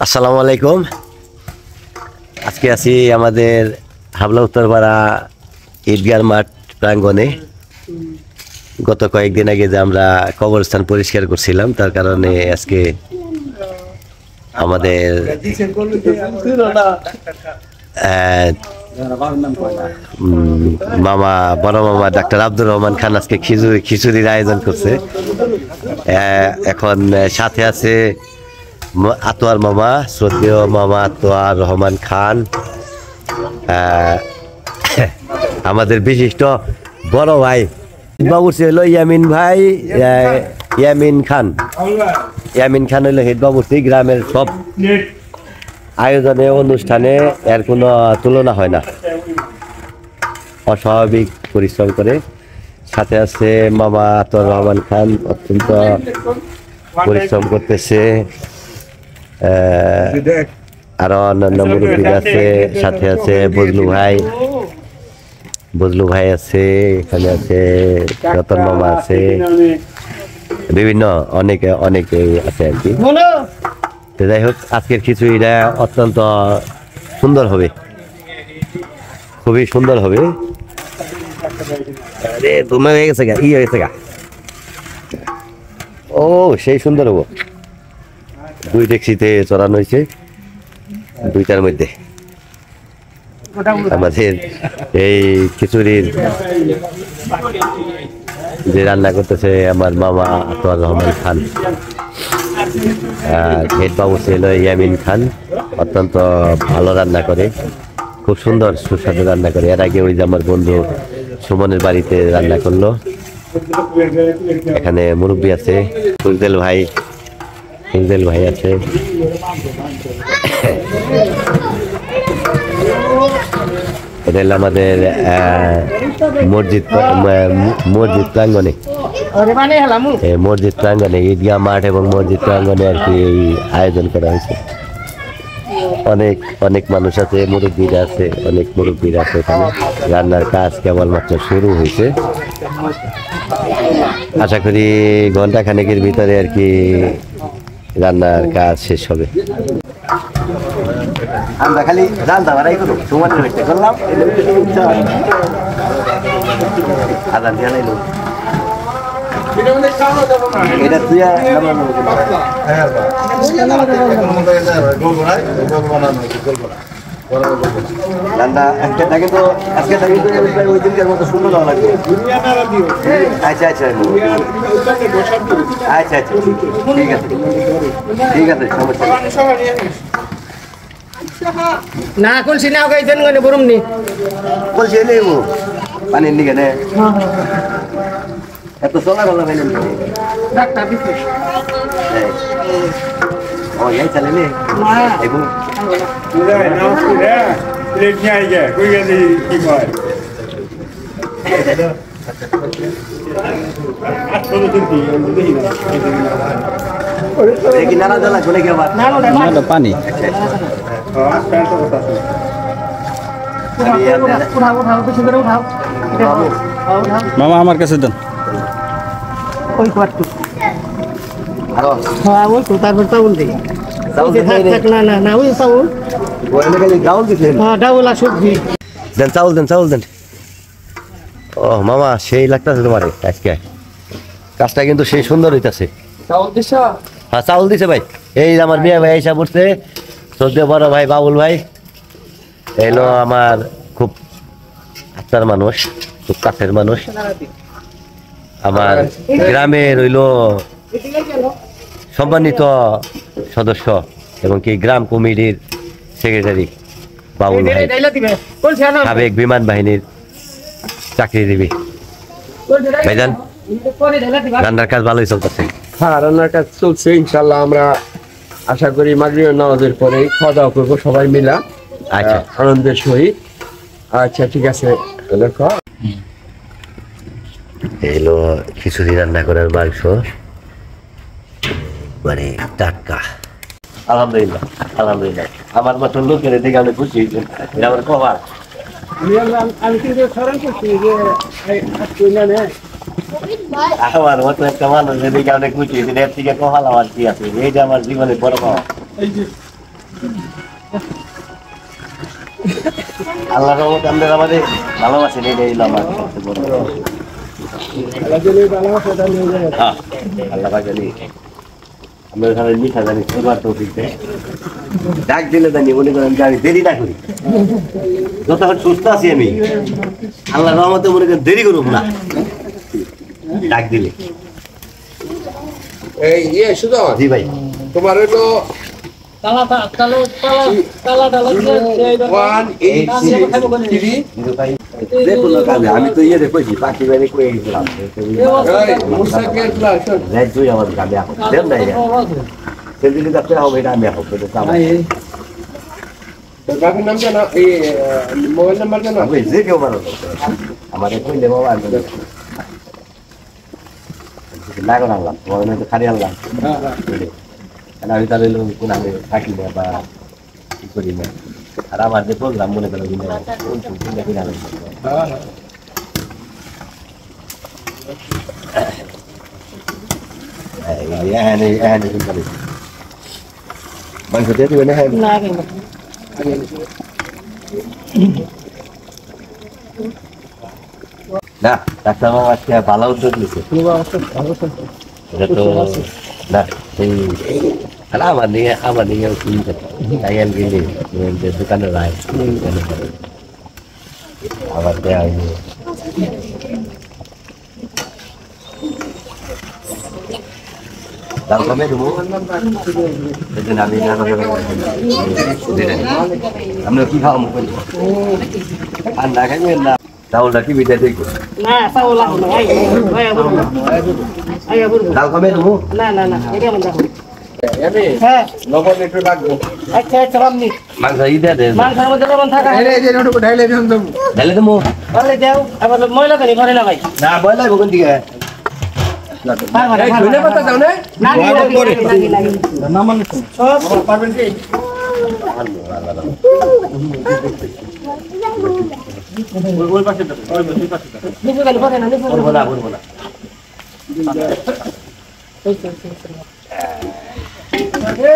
আসসালামু আলাইকুম। আজকে আছি আমাদের হাবলা উত্তরপাড়া ঈদগাহ মাঠ প্রাঙ্গণে। গত কয়েকদিন আগে যে আমরা কবরস্থান পরিষ্কার করছিলাম, তার কারণে আজকে আমাদের মামা বড় মামা ডাক্তার আব্দুর রহমান খান আজকে খিচুড়ির আয়োজন করছে। এখন সাথে আছে আতোয়ার মামা, শ্রদ্ধেয় মামা আতোয়ার রহমান খান, আমাদের বিশিষ্ট বড় ভাই বাবুর হইল ইয়ামিন ভাই, ইয়ামিন খান হইল হেড বাবুর্চি। গ্রামের সব আয়োজনে অনুষ্ঠানে এর কোনো তুলনা হয় না, অস্বাভাবিক পরিশ্রম করে। সাথে আছে মামা আতোয়ার রহমান খান, অত্যন্ত পরিশ্রম করতেছে। আরো অন্যান্য মুরব্বী আছে, সাথে আছে বজলু ভাই আছে, এখানে আছে রতন মামা আছে, বিভিন্ন অনেকে আছে আর কি। যাই হোক, আজকের খিচুড়িটা অত্যন্ত সুন্দর হবে, খুবই সুন্দর হবে। হয়ে গেছে গা, হয়েছে গা, ও সেই সুন্দর হবো। 2 ডেকচিতে চড়ানো হয়েছে, 2টার মধ্যে আমাদের এই খিচুড়ির যে রান্না করতেছে আমার মামা আতোয়ার রহমান খান, হেড বাবু ছিল ইয়ামিন খান। অত্যন্ত ভালো রান্না করে, খুব সুন্দর সুস্বাদু রান্না করে। এর আগে ওই যে আমার বন্ধু সুমনের বাড়িতে রান্না করলো। এখানে মুরব্বী আছে, ফুলদেল ভাই আছে। এটা হলো আমাদের মসজিদ প্রাঙ্গণে, ঈদগাহ মাঠ এবং মসজিদ প্রাঙ্গণে আর কি এই আয়োজন করা হয়েছে। অনেক মানুষ আছে, মুরব্বীরা আছে, অনেক মুরব্বীরা আছে এখানে। রান্নার কাজ কেবলমাত্র শুরু হয়েছে। আশা করি ঘন্টাখানেকের ভিতরে আর কি রান্নার কাজ শেষ হবে। আমরা খালি রান্না বাড়াই করো, তোমাদের হইতে করলাম। এটা তুই আজকে তো ওই দিনকার মতো সুন্দর লাগবে। আচ্ছা ঠিক আছে সমস্যা না। কোন সিনেমা গাইছেন গনে বরুম নি বলছি এলে ও পানির নিকে নে এত সোনা ভালো ভাইলেন ডাক্তার দিছে ও এই চলে নে না এবং পুরা নাও পুরা প্লেট নিয়ে আই গে কই গেলি কি কয় দেখি নানা দলা কোনে কে আবার না পানি উঠাও বেশি করে উঠাও মামা আমার কাছে দেন ওই কোয়াটু আরো হ্যাঁ ওই তো তারপর চাউল দেই থাক না ওই চাউল বলে গেলি গাউল দিছেন। হ্যাঁ ডাউল আর সবজি দেন চাউল দেন। ও মামা সেই লাগতেছে তোমার আজকে কাজটা, কিন্তু সেই সুন্দর হইতাছে। চাউল দিছ? হ্যাঁ চাউল দিছে ভাই। এই আমার মেয়ে ভাই এসে পড়ছে, শ্রদ্ধেয় বড় ভাই বাবুল ভাই এলো আমার খুব আত্মার মানুষ, খুব কাছের মানুষ, আমার গ্রামের রইল সম্মানিত সদস্য এবং কি গ্রাম কমিটির সেক্রেটারি বাবুল ভাই, সাবেক বিমান বাহিনীর চাকরিজীবী। ভাইজান রান্নার কাজ ভালোই চলতেছে? হ্যাঁ, রান্নার কাজ চলছে ইনশাল্লাহ। আমরা আশা করি মাগরিবের নামাজের পরে খাওয়া দাওয়া করবো সবাই মিলা, আচ্ছা আনন্দের সহিত। আচ্ছা ঠিক আছে, দেখো এলো খিচুড়ি রান্না করার মাংস, মানে টাটকা। আলহামদুলিল্লাহ আমার মতন লোকের দেখে আমি খুশি হয়েছি, এটা আমার কবার। আমি কিন্তু স্মরণ করছি যে আমার মতো একটা মানুষ দেখে অনেক খুশি হয়েছে। এর থেকে কপাল আমার কি আছে, এইটা আমার জীবনে বড় পাওয়া। আল্লাহর রহমতে আমরা আমাদের ভালোবাসেন এটাই হলো আমার সবচেয়ে বড় হ্যাঁ, আল্লাহ পাক জানি আমরা এখানে মিঠা জানি খাবার তৌফিক দেয়। ডাক দিলে জানি মনে করেন যে আমি দেরি না করি, যতক্ষণ সুস্থ আছি আমি আল্লাহর রহমতে মনে করেন দেরি করব না ডাক দিলে। এই সুজন জি ভাই, তোমার হলো 183 যে কোনো কাজে আমি তো ইয়ে দেখছি পাখি বাড়ি কয়ে গেছিলাম মুসাকের প্লাস রাত দুই আমার কাজে এখন দেন নাই সেদিকে যাচ্ছে হবে এটা আমি এখন বাকি নাম জানো এই মোবাইল নাম্বার জানো আমি যে কেউ পারো আমাদের কইলে বাবা আমি লাগো আনলাম তোমার তো খালি আনলাম কেন আমি তাহলে কোন আমি থাকি না বা কি করি না। আর আমার যে প্রোগ্রাম মনে করো মাংস দিয়ে দিবেন হ্যাঁ না কিন্তু না ডাক্তার বাবা আজকে ভালো উদ্যোগ নিচ্ছে এটা তো না এই আমার নিয়ে তাই আমি গেলে দোকানে রায় আবার দাম কমে দেবো আমি আমরা কি খাওয়া মুখ আর না খাইবেন না চাউলটা কি বিদায় দেখবো না চাউল লাগবে না আইয়া বলবো দাম কমে দেবো না না না এটা মন দেখো আমি হ্যাঁ লবণ একটু লাগবো আচ্ছা আচ্ছা বামনি মাংস ইদা দে মাংসের মধ্যে লবণ থাকা ঢালে দেবো তাহলে যাও আবার ময়লা জানি ঘরে না ভাই না বয়লা ভোগন দিকে ধনে পাতা দাও না সব পারবেন কি নিচু গেলে পরে না নিচু বলবো না বলবো না গেলে